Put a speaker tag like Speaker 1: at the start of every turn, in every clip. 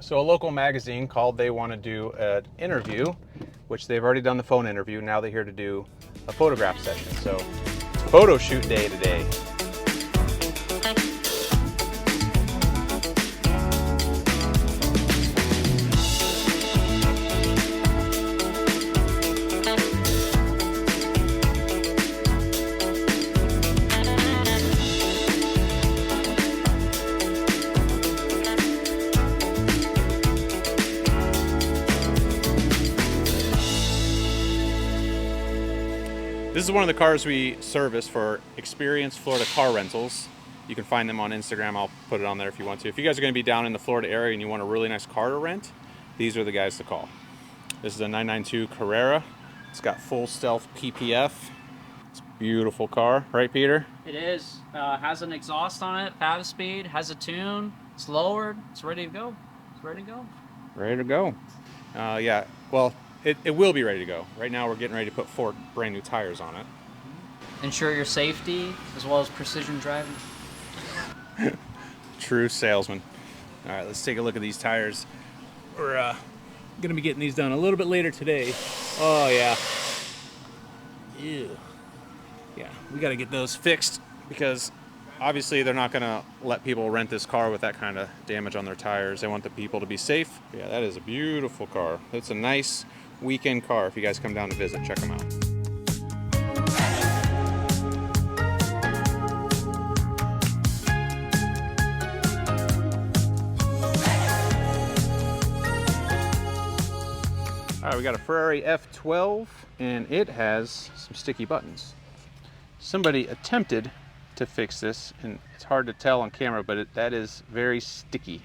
Speaker 1: So a local magazine called. They want to do an interview, which they've already done the phone interview. Now they're here to do a photograph session. So it's photo shoot day today. This is one of the cars we service for Experience Florida Car Rentals. You can find them on Instagram. I'll put it on there if you want to. If you guys are going to be down in the Florida area and you want a really nice car to rent, these are the guys to call. This is a 992 Carrera. It's got full stealth PPF. It's a beautiful car, right, Peter?
Speaker 2: It is. Has an exhaust on it, 5-speed, has a tune. It's lowered. It's ready to go. It's ready to go.
Speaker 1: Ready to go. Yeah, well, it will be ready to go. Right now we're getting ready to put 4 brand new tires on it.
Speaker 2: Ensure your safety as well as precision driving.
Speaker 1: True salesman. All right, let's take a look at these tires. We're going to be getting these done a little bit later today. Oh, yeah. Ew. Yeah, we got to get those fixed because obviously they're not going to let people rent this car with that kind of damage on their tires. They want the people to be safe. Yeah, that is a beautiful car. It's a nice weekend car. If you guys come down to visit, check them out. All right, we got a Ferrari F12 and it has some sticky buttons. Somebody attempted to fix this, and it's hard to tell on camera, but that is very sticky.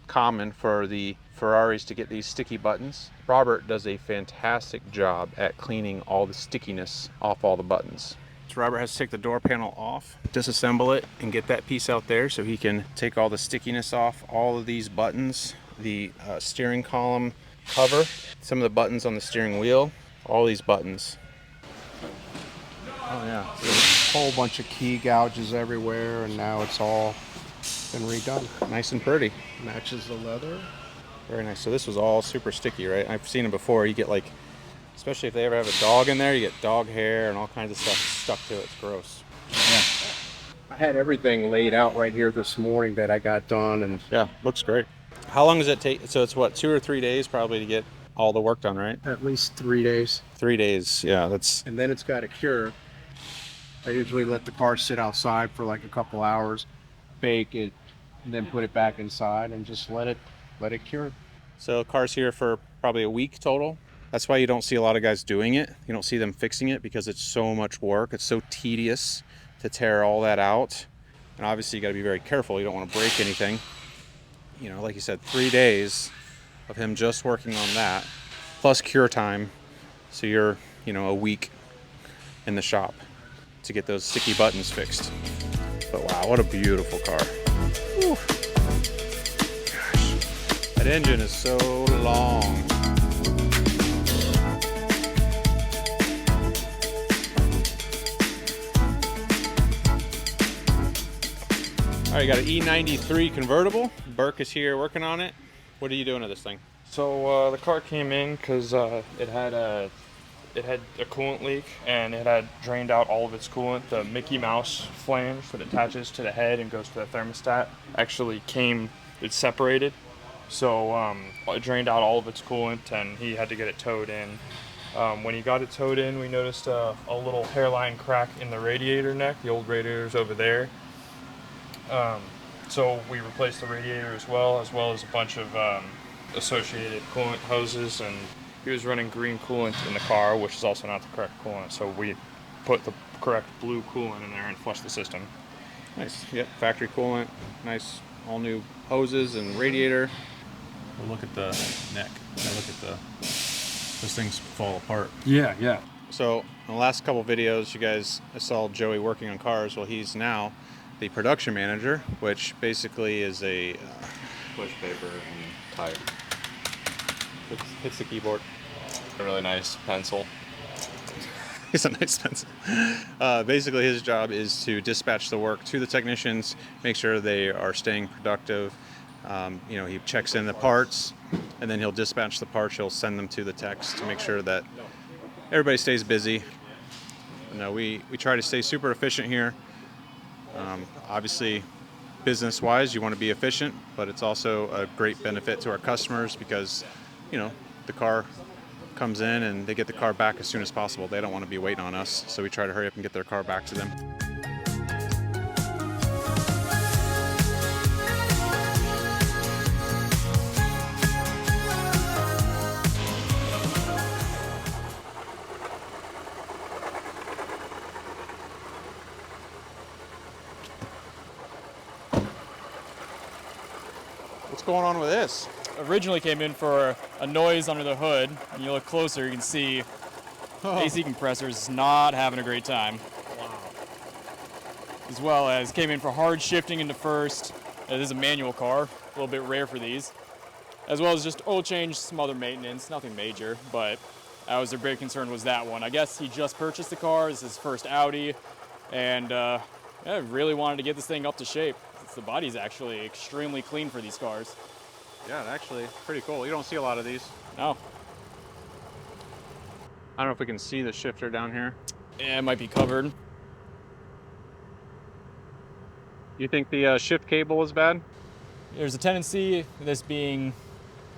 Speaker 1: Common for the Ferraris to get these sticky buttons. Robert does a fantastic job at cleaning all the stickiness off all the buttons. So Robert has to take the door panel off, disassemble it, and get that piece out there so he can take all the stickiness off all of these buttons, the steering column cover, some of the buttons on the steering wheel, all these buttons.
Speaker 3: Oh yeah, there's a whole bunch of key gouges everywhere, and now it's all been redone.
Speaker 1: Nice and pretty.
Speaker 3: Matches the leather.
Speaker 1: Very nice. So this was all super sticky, right? I've seen them before. You get like, especially if they ever have a dog in there, you get dog hair and all kinds of stuff stuck to it. It's gross.
Speaker 3: Yeah. I had everything laid out right here this morning that I got done, and
Speaker 1: yeah, looks great. How long does it take? So it's what, 2 or 3 days probably to get all the work done, right?
Speaker 3: at least 3 days.
Speaker 1: 3 days, yeah, that's...
Speaker 3: And then it's got to cure. I usually let the car sit outside for like a couple hours, bake it, and then put it back inside and just let it cure.
Speaker 1: So car's here for probably a week total. That's why you don't see a lot of guys doing it. You don't see them fixing it because it's so much work. It's so tedious to tear all that out. And obviously you got to be very careful. You don't want to break anything. You know, like you said, 3 days of him just working on that, plus cure time. So you're, you know, a week in the shop to get those sticky buttons fixed. But wow, what a beautiful car. Whew. Gosh, that engine is so long. All right, you got an E93 convertible. Burke is here working on it. What are you doing to this thing?
Speaker 4: So the car came in because it had a coolant leak, and it had drained out all of its coolant. The Mickey Mouse flange that attaches to the head and goes to the thermostat actually it's separated. So it drained out all of its coolant, and he had to get it towed in. When he got it towed in, we noticed a little hairline crack in the radiator neck. The old radiator's over there. So we replaced the radiator as well as a bunch of associated coolant hoses, and he was running green coolant in the car, which is also not the correct coolant. So we put the correct blue coolant in there and flushed the system.
Speaker 1: Nice. Yep, factory coolant. Nice, all new hoses and radiator. Well, look at the neck. Now look at those things fall apart.
Speaker 4: Yeah.
Speaker 1: So in the last couple videos, you guys saw Joey working on cars. Well, he's now the production manager, which basically is a
Speaker 5: push paper and type.
Speaker 1: hits the keyboard.
Speaker 5: A really nice pencil.
Speaker 1: It's a nice pencil. Basically, his job is to dispatch the work to the technicians, make sure they are staying productive, You know, he checks in the parts, and then he'll dispatch the parts. He'll send them to the techs to make sure that everybody stays busy. You know, we try to stay super efficient here. Obviously, business-wise, you want to be efficient, but it's also a great benefit to our customers because, you know, the car comes in and they get the car back as soon as possible. They don't want to be waiting on us, so we try to hurry up and get their car back to them. What's going on with this?
Speaker 6: Originally came in for a noise under the hood. When you look closer, you can see AC compressor's not having a great time. Wow. As well as came in for hard shifting into first. This is a manual car, a little bit rare for these. As well as just oil change, some other maintenance, nothing major, but that was their big concern was that one. I guess he just purchased the car, this is his first Audi, and yeah, really wanted to get this thing up to shape. The body's actually extremely clean for these cars.
Speaker 1: Yeah, actually, pretty cool. You don't see a lot of these.
Speaker 6: No.
Speaker 1: I don't know if we can see the shifter down here.
Speaker 6: Yeah, it might be covered.
Speaker 1: You think the shift cable is bad?
Speaker 6: There's a tendency, this being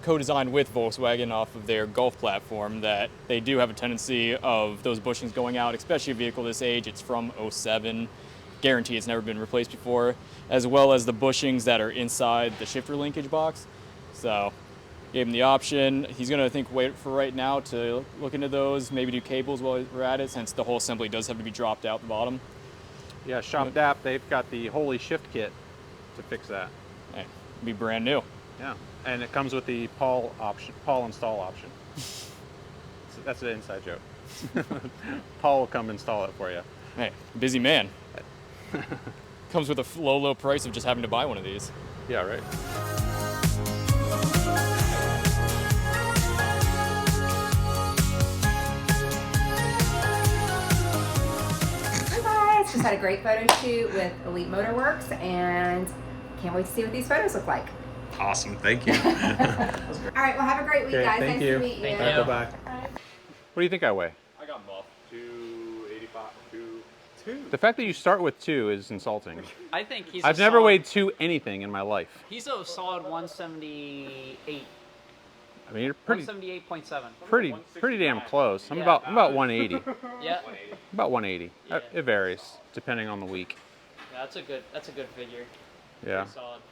Speaker 6: co-designed with Volkswagen off of their Golf platform, that they do have a tendency of those bushings going out, especially a vehicle this age. It's from '07. Guarantee it's never been replaced before, as well as the bushings that are inside the shifter linkage box. So gave him the option. He's going to, I think, wait for right now to look into those, maybe do cables while we're at it, since the whole assembly does have to be dropped out the bottom.
Speaker 1: Yeah, Shop DAP, they've got the Holy Shift kit to fix that.
Speaker 6: Hey, be brand new.
Speaker 1: Yeah, and it comes with the Paul install option. So that's an inside joke. Paul will come install it for you.
Speaker 6: Hey, busy man. Comes with a low price of just having to buy one of these.
Speaker 1: Yeah, right.
Speaker 7: Hi guys, just had a great photo shoot with Elite Motorworks and can't wait to see what these photos look like.
Speaker 1: Awesome, thank you.
Speaker 7: All right, well have a great week guys.
Speaker 1: Thank
Speaker 7: nice
Speaker 1: you.
Speaker 7: to meet you.
Speaker 2: Thank
Speaker 1: All right,
Speaker 2: you.
Speaker 1: bye-bye. What do you think I weigh?
Speaker 5: I got muffed. 285. 2.
Speaker 1: The fact that you start with 2 is insulting.
Speaker 2: I think he's.
Speaker 1: I've never weighed 2 anything in my life.
Speaker 2: He's a solid 178.
Speaker 1: I mean, you're pretty
Speaker 2: 178.7.
Speaker 1: pretty damn close. I'm
Speaker 2: Yeah.
Speaker 1: about 180.
Speaker 2: Yeah.
Speaker 1: About 180.
Speaker 2: Yeah.
Speaker 1: It varies depending on the week.
Speaker 2: Yeah, that's a good figure.
Speaker 1: Yeah.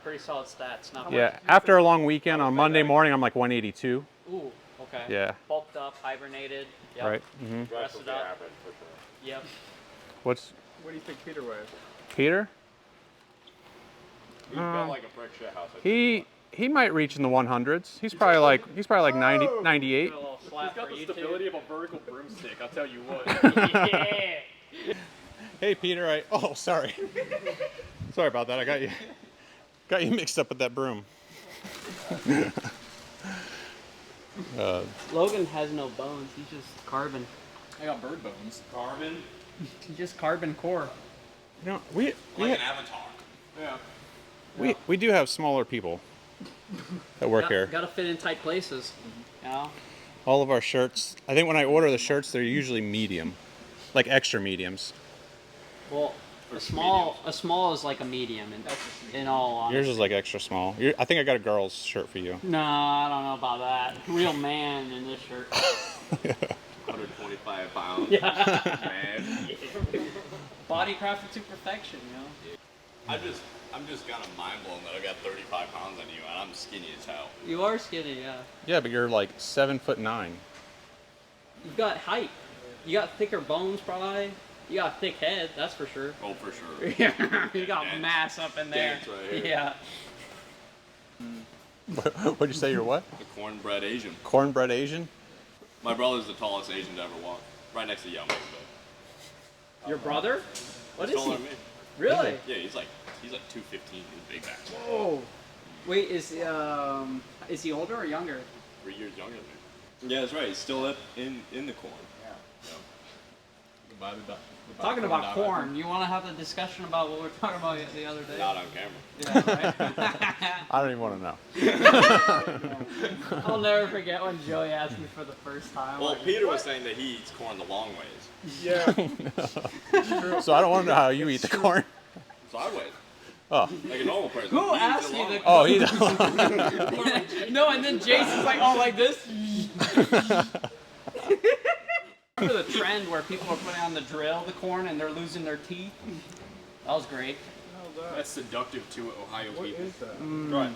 Speaker 2: Pretty solid stats. Not
Speaker 1: Yeah. After a long weekend on Monday morning, I'm like 182.
Speaker 2: Ooh. Okay.
Speaker 1: Yeah.
Speaker 2: Bulked up, hibernated. Yep.
Speaker 1: Right. Mm-hmm.
Speaker 2: Rested up. Yep.
Speaker 5: What do you think Peter weighs?
Speaker 1: Peter?
Speaker 5: He's built like a brick shit house.
Speaker 1: He might reach in the 100s. He's probably like 90, 98.
Speaker 2: A little slap
Speaker 4: He's got
Speaker 2: for
Speaker 4: the
Speaker 2: you two.
Speaker 4: stability of a vertical broomstick, I'll tell you what.
Speaker 2: Yeah.
Speaker 1: Hey Peter, sorry. Sorry about that. I got you mixed up with that broom.
Speaker 2: Logan has no bones. He's just carbon.
Speaker 6: I got bird bones.
Speaker 5: Carbon.
Speaker 2: He's just carbon core.
Speaker 1: You know, we
Speaker 5: Like an avatar.
Speaker 4: Yeah.
Speaker 1: we do have smaller people that work here.
Speaker 2: Gotta fit in tight places. You know?
Speaker 1: All of our shirts. I think when I order the shirts, they're usually medium, like extra mediums.
Speaker 2: Well, a small is like a medium in all honesty.
Speaker 1: Yours is like extra small. I think I got a girl's shirt for you.
Speaker 2: No, I don't know about that. Real man in this shirt.
Speaker 5: 125 pounds.
Speaker 2: Yeah.
Speaker 5: Man.
Speaker 2: Body crafted to perfection, you know?
Speaker 5: I'm just kind of mind blown that I got 35 pounds on you and I'm skinny as hell.
Speaker 2: You are skinny, yeah.
Speaker 1: Yeah, but you're like 7'9".
Speaker 2: You've got height. You got thicker bones, probably. You got a thick head, that's for sure.
Speaker 5: Oh, for sure.
Speaker 2: Yeah, you got
Speaker 5: Dance.
Speaker 2: mass up in there.
Speaker 5: Dance right here.
Speaker 2: Yeah.
Speaker 1: What'd you say? You're what?
Speaker 5: The cornbread Asian.
Speaker 1: Cornbread Asian?
Speaker 5: My brother's the tallest Asian to ever walk. Right next to Yao Ming.
Speaker 2: Your brother? What is
Speaker 5: Taller
Speaker 2: he?
Speaker 5: than me.
Speaker 2: Really?
Speaker 5: Yeah, he's like 215. He's big back.
Speaker 2: Whoa. Wait, is he older or younger?
Speaker 5: 3 years younger than me. Yeah, that's right. He's still up in the corn. Yeah.
Speaker 2: Talking about corn, you want to have a discussion about what we were talking about the other day?
Speaker 5: Not on camera.
Speaker 2: Yeah, right?
Speaker 1: I don't even want to know.
Speaker 2: I'll never forget when Joey asked me for the first time.
Speaker 5: Well,
Speaker 2: like,
Speaker 5: Peter was saying that he eats corn the long ways.
Speaker 4: Yeah.
Speaker 1: So I don't want to know how you eat the corn.
Speaker 5: So I wait.
Speaker 1: Oh.
Speaker 5: Like a normal person.
Speaker 2: Who
Speaker 5: He eats
Speaker 2: asked
Speaker 5: it
Speaker 2: you
Speaker 5: long
Speaker 2: the
Speaker 5: ways.
Speaker 1: Oh, he.
Speaker 2: No, and then Jason's like, oh, like this? Remember the trend where people are putting on the drill, the corn, and they're losing their teeth? That was great.
Speaker 8: That's seductive to Ohio people.
Speaker 5: Right.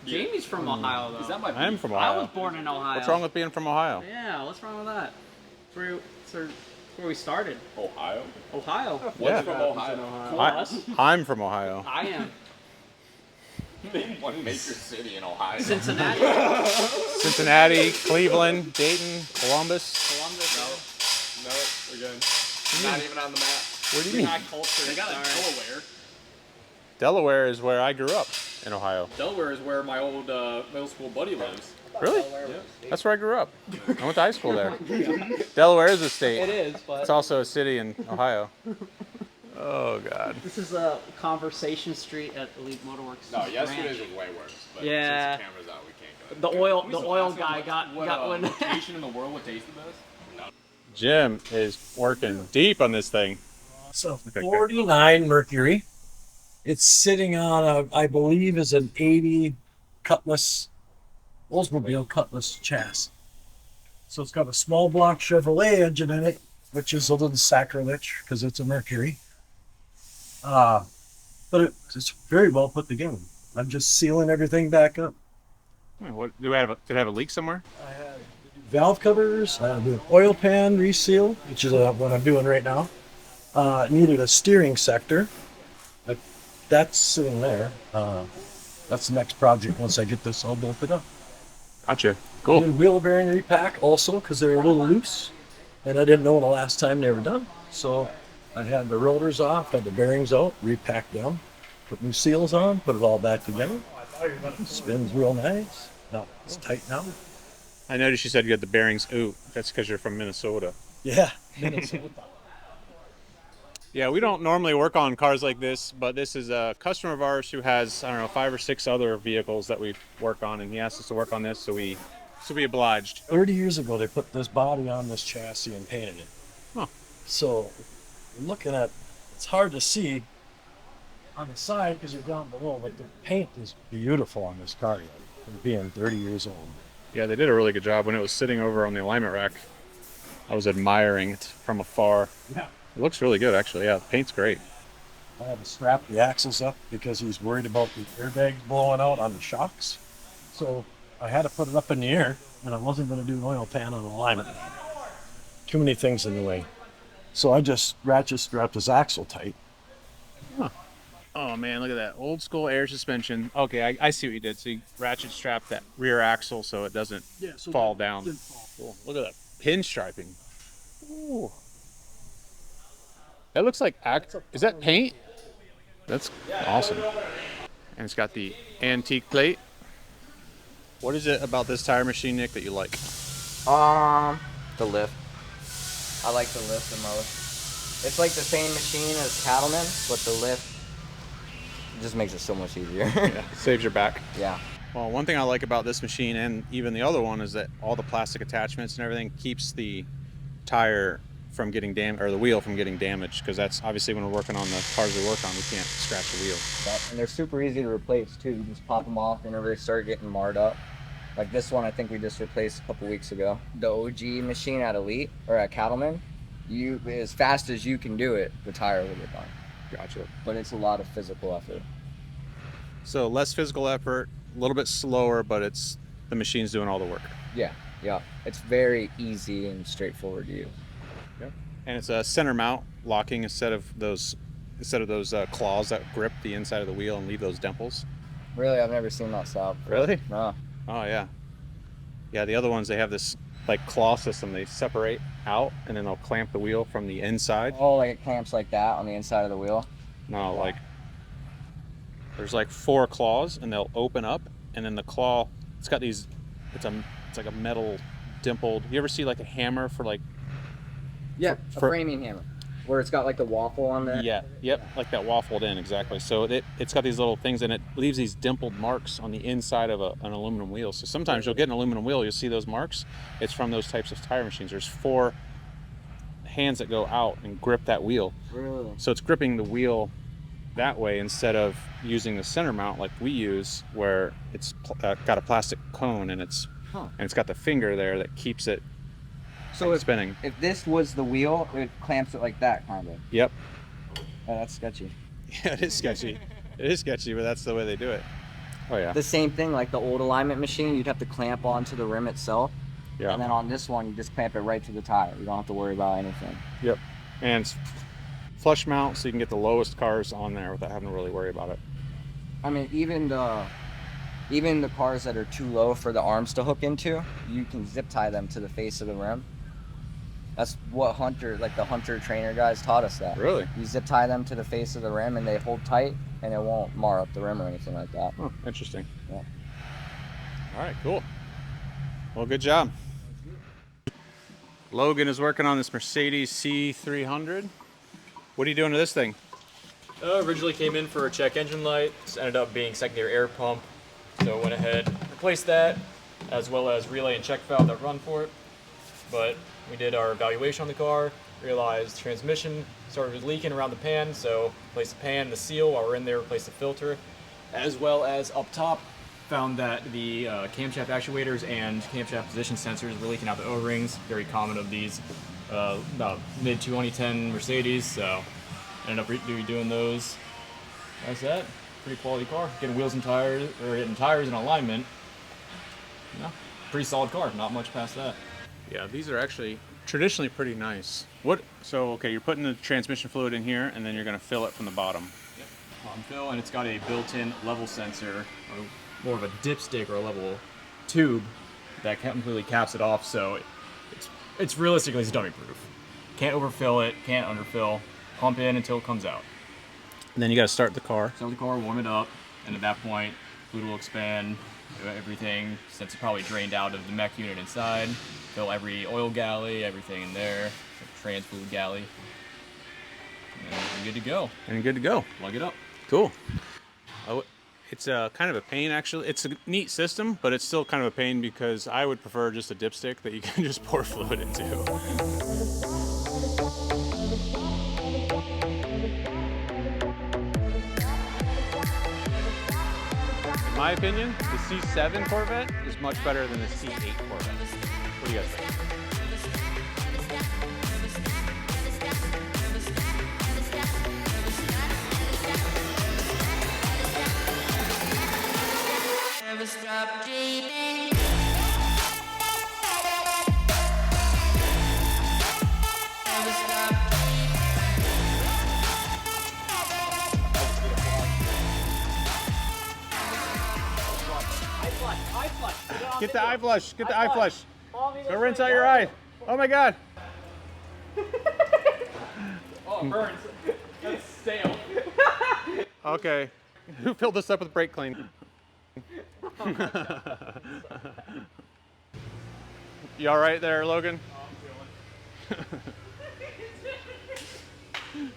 Speaker 2: Jamie's from Ohio, though.
Speaker 8: Is that my
Speaker 1: I am from
Speaker 2: I was
Speaker 1: Ohio.
Speaker 2: born in Ohio.
Speaker 1: What's wrong with being from Ohio?
Speaker 2: Yeah, what's wrong with that? It's where we started.
Speaker 5: Ohio?
Speaker 2: Ohio.
Speaker 5: What's
Speaker 1: Yeah.
Speaker 5: from Ohio?
Speaker 2: Cool,
Speaker 1: I,
Speaker 2: us.
Speaker 1: I'm from Ohio.
Speaker 2: I am.
Speaker 5: Name one major city in Ohio.
Speaker 2: Cincinnati.
Speaker 1: Cincinnati, Cleveland, Dayton, Columbus.
Speaker 2: Columbus.
Speaker 5: No, again. Not even on the map.
Speaker 1: What do you
Speaker 2: We're
Speaker 1: mean?
Speaker 2: not cultured.
Speaker 8: They got
Speaker 2: sorry.
Speaker 8: Delaware.
Speaker 1: Delaware is where I grew up in Ohio.
Speaker 8: Delaware is where my old middle school buddy lives.
Speaker 1: Really? That's where I grew up. I went to high school there. Delaware is a state.
Speaker 2: It is, but
Speaker 1: It's also a city in Ohio. Oh, God.
Speaker 2: this is a Conversation Street at Elite Motorworks.
Speaker 5: No, yesterday's
Speaker 2: Ranch.
Speaker 5: was way worse. But
Speaker 2: Yeah.
Speaker 5: since the camera's out, we can't go.
Speaker 2: The oil guy got
Speaker 8: what
Speaker 2: one.
Speaker 8: location in the world would taste the best?
Speaker 1: Jim is working deep on this thing.
Speaker 9: So 49 Mercury. It's sitting on a, I believe, is an 80 Cutlass, Oldsmobile Cutlass chassis. So it's got a small block Chevrolet engine in it, which is a little sacrilege because it's a Mercury. But it's very well put together. I'm just sealing everything back up.
Speaker 1: What do I have? Did I have a leak somewhere?
Speaker 9: I had valve covers, I had the oil pan reseal, which is what I'm doing right now. Needed a steering sector. That's sitting there. That's the next project once I get this all bolted up.
Speaker 1: Gotcha.
Speaker 9: I
Speaker 1: Cool.
Speaker 9: did wheel bearing repack also because they're a little loose, and I didn't know the last time they were done. So I had the rotors off, had the bearings out, repacked them, put new seals on, put it all back together. Spins real nice. No, it's tight now.
Speaker 1: I noticed you said you had the bearings. Ooh, that's because you're from Minnesota.
Speaker 9: Yeah.
Speaker 1: Yeah, we don't normally work on cars like this, but this is a customer of ours who has, I don't know, 5 or 6 other vehicles that we work on, and he asked us to work on this, so we obliged.
Speaker 9: 30 years ago, they put this body on this chassis and painted it.
Speaker 1: Huh.
Speaker 9: So, looking at, it's hard to see on the side because you're down below, but the paint is beautiful on this car yet, for being 30 years old.
Speaker 1: Yeah, they did a really good job. When it was sitting over on the alignment rack, I was admiring it from afar.
Speaker 9: Yeah.
Speaker 1: It looks really good, actually. Yeah, the paint's great.
Speaker 9: I had to strap the axles up because he's worried about the airbags blowing out on the shocks. So I had to put it up in the air, and I wasn't going to do an oil pan on alignment. Too many things in the way. So I just ratchet strapped his axle tight.
Speaker 1: Oh man, look at that old school air suspension. Okay, I see what you did. So you ratchet strapped that rear axle so it doesn't fall down. Cool. Look at that pinstriping. Ooh. That looks like is that paint? That's awesome. And it's got the antique plate. What is it about this tire machine, Nick, that you like?
Speaker 10: The lift. I like the lift the most. It's like the same machine as Cattleman, but the lift just makes it so much easier.
Speaker 1: Yeah, saves your back.
Speaker 10: Yeah.
Speaker 1: Well, one thing I like about this machine and even the other one is that all the plastic attachments and everything keeps the tire from getting damaged, or the wheel from getting damaged, because that's obviously when we're working on the cars we work on, we can't scratch the wheel.
Speaker 10: And they're super easy to replace too. You just pop them off whenever they start getting marred up. Like this one, I think we just replaced a couple weeks ago. The OG machine at Elite or at Cattleman, you as fast as you can do it, the tire will get done.
Speaker 1: Gotcha.
Speaker 10: But it's a lot of physical effort.
Speaker 1: So less physical effort, a little bit slower, but it's the machine's doing all the work.
Speaker 10: Yeah, yeah. It's very easy and straightforward to use.
Speaker 1: Yep. And it's a center mount locking instead of those claws that grip the inside of the wheel and leave those dimples.
Speaker 10: Really, I've never seen that style before.
Speaker 1: Really?
Speaker 10: No.
Speaker 1: Oh yeah. Yeah, the other ones, they have this like claw system. They separate out and then they'll clamp the wheel from the inside.
Speaker 10: Oh, like it clamps like that on the inside of the wheel?
Speaker 1: No, like there's like 4 claws and they'll open up, and then the claw, it's got these, it's like a metal dimpled. You ever see like a hammer for like
Speaker 10: Yeah, a
Speaker 1: for-
Speaker 10: framing hammer, where it's got like the waffle on there.
Speaker 1: Yeah, yep, like that waffled in, exactly. So it's got these little things and it leaves these dimpled marks on the inside of an aluminum wheel. So sometimes you'll get an aluminum wheel, you'll see those marks. It's from those types of tire machines. There's 4 hands that go out and grip that wheel.
Speaker 10: Really?
Speaker 1: So it's gripping the wheel that way instead of using the center mount like we use, where it's got a plastic cone and it's got the finger there that keeps it spinning.
Speaker 10: If this was the wheel, it clamps it like that, kind of.
Speaker 1: Yep.
Speaker 10: Oh, that's sketchy.
Speaker 1: Yeah, it is sketchy. It is sketchy, but that's the way they do it. Oh yeah.
Speaker 10: The same thing, like the old alignment machine, you'd have to clamp onto the rim itself.
Speaker 1: Yeah.
Speaker 10: And then on this one, you just clamp it right to the tire. You don't have to worry about anything.
Speaker 1: Yep. And it's flush mount, so you can get the lowest cars on there without having to really worry about it.
Speaker 10: I mean, even the cars that are too low for the arms to hook into, you can zip tie them to the face of the rim. That's what the Hunter trainer guys taught us that.
Speaker 1: Really?
Speaker 10: You zip tie them to the face of the rim and they hold tight and it won't mar up the rim or anything like that.
Speaker 1: Oh, interesting.
Speaker 10: Yeah.
Speaker 1: All right, cool. Well, good job. Logan is working on this Mercedes C300. What are you doing to this thing?
Speaker 6: Originally came in for a check engine light. This ended up being secondary air pump. So went ahead, replaced that, as well as relay and check valve that run for it. But we did our evaluation on the car, realized transmission started leaking around the pan, so replaced the pan, the seal while we're in there, replaced the filter, as well as up top, found that the camshaft actuators and camshaft position sensors were leaking out the O-rings, very common of these about mid-2010 Mercedes, so ended up redoing those. That's that. Pretty quality car. Getting wheels and tires, or hitting tires in alignment. No, pretty solid car. Not much past that.
Speaker 1: Yeah, these are actually traditionally pretty nice. Okay, you're putting the transmission fluid in here, and then you're going to fill it from the bottom.
Speaker 6: Yep. Bottom fill, and it's got a built-in level sensor, or more of a dipstick or a level tube that completely caps it off, so it's realistically it's dummy proof. Can't overfill it, can't underfill. Pump in until it comes out.
Speaker 1: And then you got to start the car.
Speaker 6: Start the car, warm it up, and at that point, fluid will expand, everything, since it's probably drained out of the mech unit inside. Fill every oil galley, everything in there, trans fluid galley. And you're good to go.
Speaker 1: And good to go.
Speaker 6: Plug it up.
Speaker 1: Cool. It's kind of a pain, actually. It's a neat system, but it's still kind of a pain because I would prefer just a dipstick that you can just pour fluid into. In my opinion, the C7 Corvette is much better than the C8 Corvette. What do you guys think? Get the eye flush. Get the eye flush. Go rinse out your eye. Oh my God.
Speaker 8: Oh, it burns. That's stale.
Speaker 1: Okay. Who filled this up with brake clean? You all right there, Logan?
Speaker 8: Oh, I'm feeling.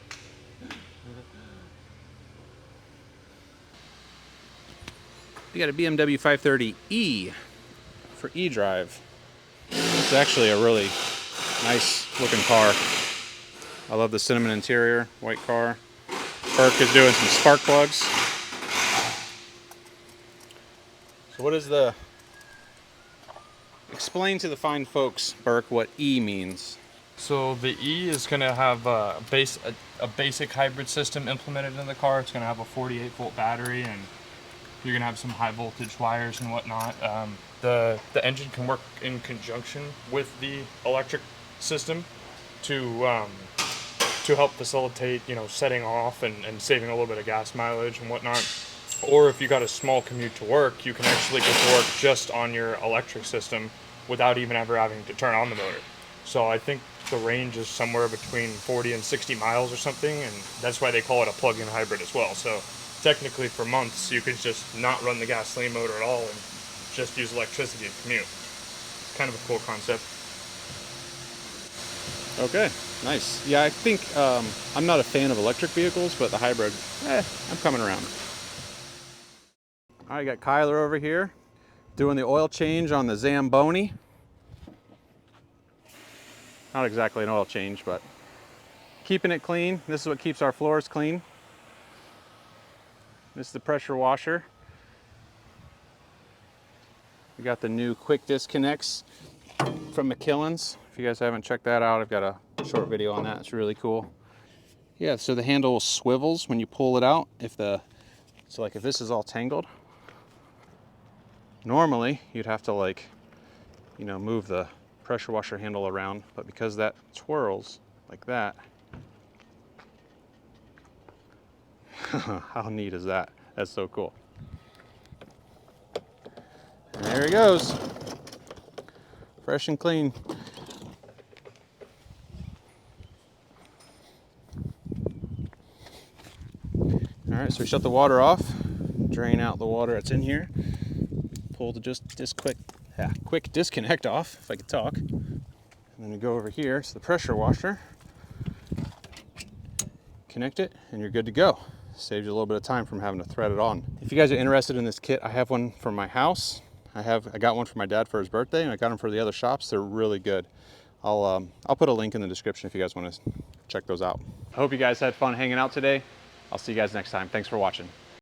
Speaker 1: You got a BMW 530e for e-drive. It's actually a really nice looking car. I love the cinnamon interior, white car. Burke is doing some spark plugs. So what is the... Explain to the fine folks, Burke, what E means.
Speaker 4: So the E is going to have a basic hybrid system implemented in the car. It's going to have a 48 volt battery, and you're going to have some high voltage wires and whatnot. The engine can work in conjunction with the electric system to help facilitate, setting off and saving a little bit of gas mileage and whatnot. Or if you got a small commute to work, you can actually get to work just on your electric system without even ever having to turn on the motor. So I think the range is somewhere between 40 and 60 miles or something, and that's why they call it a plug-in hybrid as well. So technically for months you could just not run the gasoline motor at all and just use electricity to commute. It's kind of a cool concept.
Speaker 1: Okay, nice. Yeah, I think I'm not a fan of electric vehicles, but the hybrid, I'm coming around. All right, got Kyler over here doing the oil change on the Zamboni. Not exactly an oil change, but keeping it clean. This is what keeps our floors clean. This is the pressure washer. We got the new quick disconnects from McKillen's. If you guys haven't checked that out, I've got a short video on that. It's really cool. Yeah, so the handle swivels when you pull it out. So like if this is all tangled, normally you'd have to like, move the pressure washer handle around, but because that twirls like that, how neat is that? That's so cool. And there he goes. Fresh and clean. All right, so we shut the water off, drain out the water that's in here, pull the quick disconnect off, if I could talk. And then we go over here to the pressure washer, connect it, and you're good to go. Saves you a little bit of time from having to thread it on. If you guys are interested in this kit, I have one for my house. I got one for my dad for his birthday, and I got them for the other shops. They're really good. I'll put a link in the description if you guys want to check those out. I hope you guys had fun hanging out today. I'll see you guys next time. Thanks for watching.